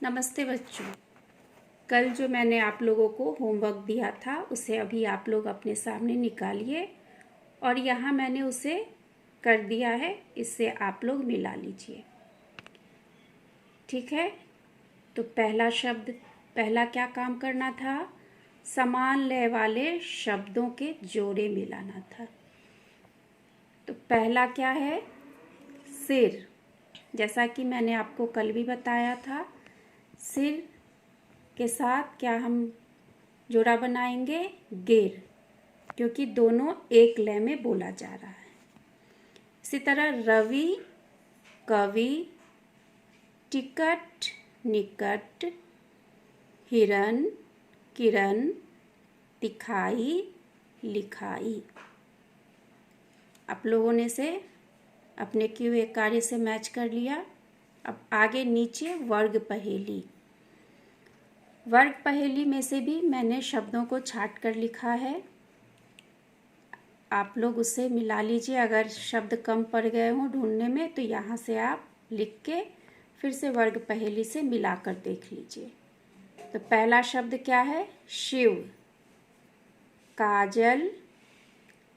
नमस्ते बच्चों। कल जो मैंने आप लोगों को होमवर्क दिया था उसे अभी आप लोग अपने सामने निकालिए और यहाँ मैंने उसे कर दिया है, इससे आप लोग मिला लीजिए। ठीक है, तो पहला क्या काम करना था? समान लय वाले शब्दों के जोड़े मिलाना था। तो पहला क्या है? सिर। जैसा कि मैंने आपको कल भी बताया था, सिर के साथ क्या हम जोड़ा बनाएंगे? गिर, क्योंकि दोनों एक लय में बोला जा रहा है। इसी तरह रवि, कवि, टिकट, निकट, हिरन, किरण, दिखाई, लिखाई। आप लोगों ने से अपने किए हुए कार्य से मैच कर लिया। अब आगे नीचे वर्ग पहेली। वर्ग पहेली में से भी मैंने शब्दों को छांट कर लिखा है, आप लोग उसे मिला लीजिए। अगर शब्द कम पड़ गए हों ढूंढने में तो यहाँ से आप लिख के फिर से वर्ग पहेली से मिलाकर देख लीजिए। तो पहला शब्द क्या है? शिव, काजल,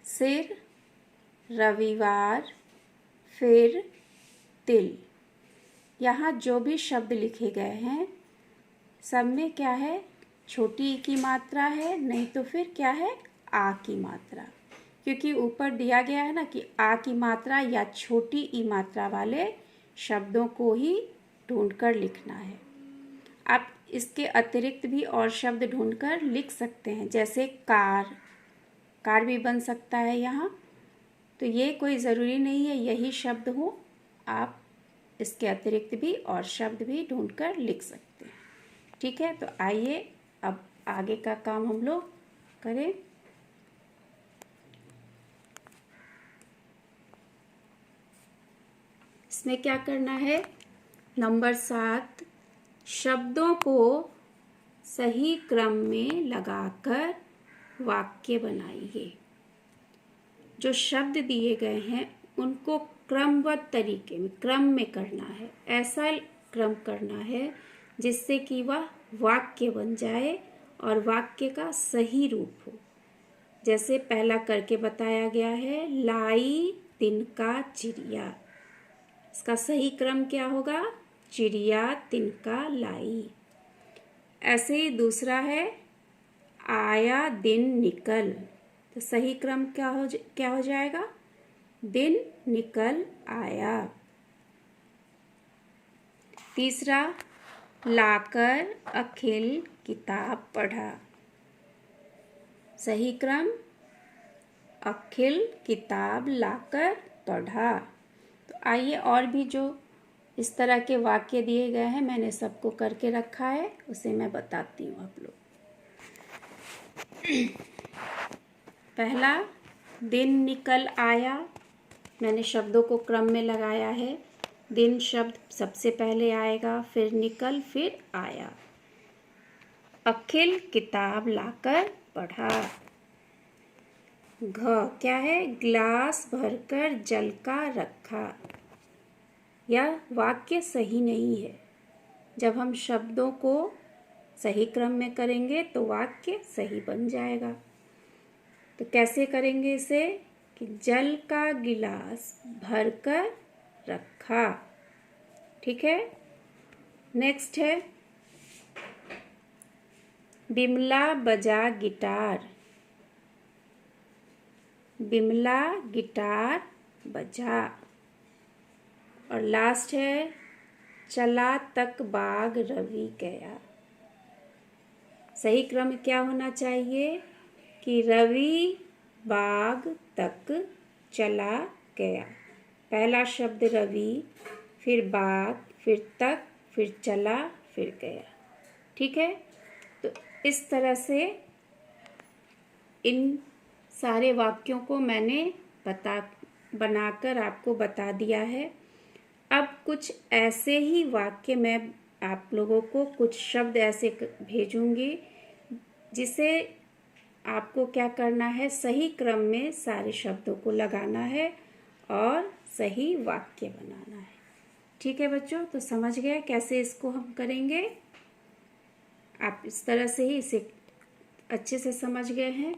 सिर, रविवार, फिर, तिल। यहाँ जो भी शब्द लिखे गए हैं सब में क्या है? छोटी ई की मात्रा है, नहीं तो फिर क्या है? आ की मात्रा, क्योंकि ऊपर दिया गया है ना कि आ की मात्रा या छोटी ई मात्रा वाले शब्दों को ही ढूंढकर लिखना है। आप इसके अतिरिक्त भी और शब्द ढूंढकर लिख सकते हैं, जैसे कार भी बन सकता है यहाँ। तो ये कोई ज़रूरी नहीं है यही शब्द हो, आप इसके अतिरिक्त भी और शब्द भी ढूंढकर लिख सकते हैं। ठीक है, तो आइए अब आगे का काम हम लोग करें। इसमें क्या करना है? नंबर 7, शब्दों को सही क्रम में लगाकर वाक्य बनाइए। जो शब्द दिए गए हैं उनको क्रमबद्ध तरीके में क्रम में करना है। ऐसा क्रम करना है जिससे कि वह वाक्य बन जाए और वाक्य का सही रूप हो। जैसे पहला करके बताया गया है, लाई तिनका चिड़िया। इसका सही क्रम क्या होगा? चिड़िया तिनका लाई। ऐसे ही दूसरा है, आया दिन निकल। तो सही क्रम क्या हो जाएगा? दिन निकल आया। तीसरा, लाकर अखिल किताब पढ़ा। सही क्रम, अखिल किताब लाकर पढ़ा। तो आइए और भी जो इस तरह के वाक्य दिए गए हैं मैंने सबको करके रखा है, उसे मैं बताती हूँ आप लोग। पहला, दिन निकल आया। मैंने शब्दों को क्रम में लगाया है। दिन शब्द सबसे पहले आएगा, फिर निकल, फिर आया। अखिल किताब लाकर पढ़ा। घ क्या है? गिलास भरकर जल का रखा। यह वाक्य सही नहीं है। जब हम शब्दों को सही क्रम में करेंगे तो वाक्य सही बन जाएगा। तो कैसे करेंगे इसे? कि जल का गिलास भरकर रखा। ठीक है, नेक्स्ट है, बिमला बजा गिटार। बिमला गिटार बजा। और लास्ट है, चला तक बाग रवि गया। सही क्रम क्या होना चाहिए? कि रवि बाग तक चला गया। पहला शब्द रवि, फिर बाग, फिर तक, फिर चला, फिर गया। ठीक है, तो इस तरह से इन सारे वाक्यों को मैंने बनाकर आपको बता दिया है। अब कुछ ऐसे ही वाक्य मैं आप लोगों को कुछ शब्द ऐसे भेजूंगी जिसे आपको क्या करना है? सही क्रम में सारे शब्दों को लगाना है और सही वाक्य बनाना है। ठीक है बच्चों, तो समझ गए कैसे इसको हम करेंगे। आप इस तरह से ही इसे अच्छे से समझ गए हैं।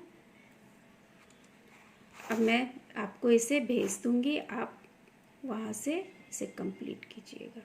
अब मैं आपको इसे भेज दूंगी, आप वहाँ से इसे कंप्लीट कीजिएगा।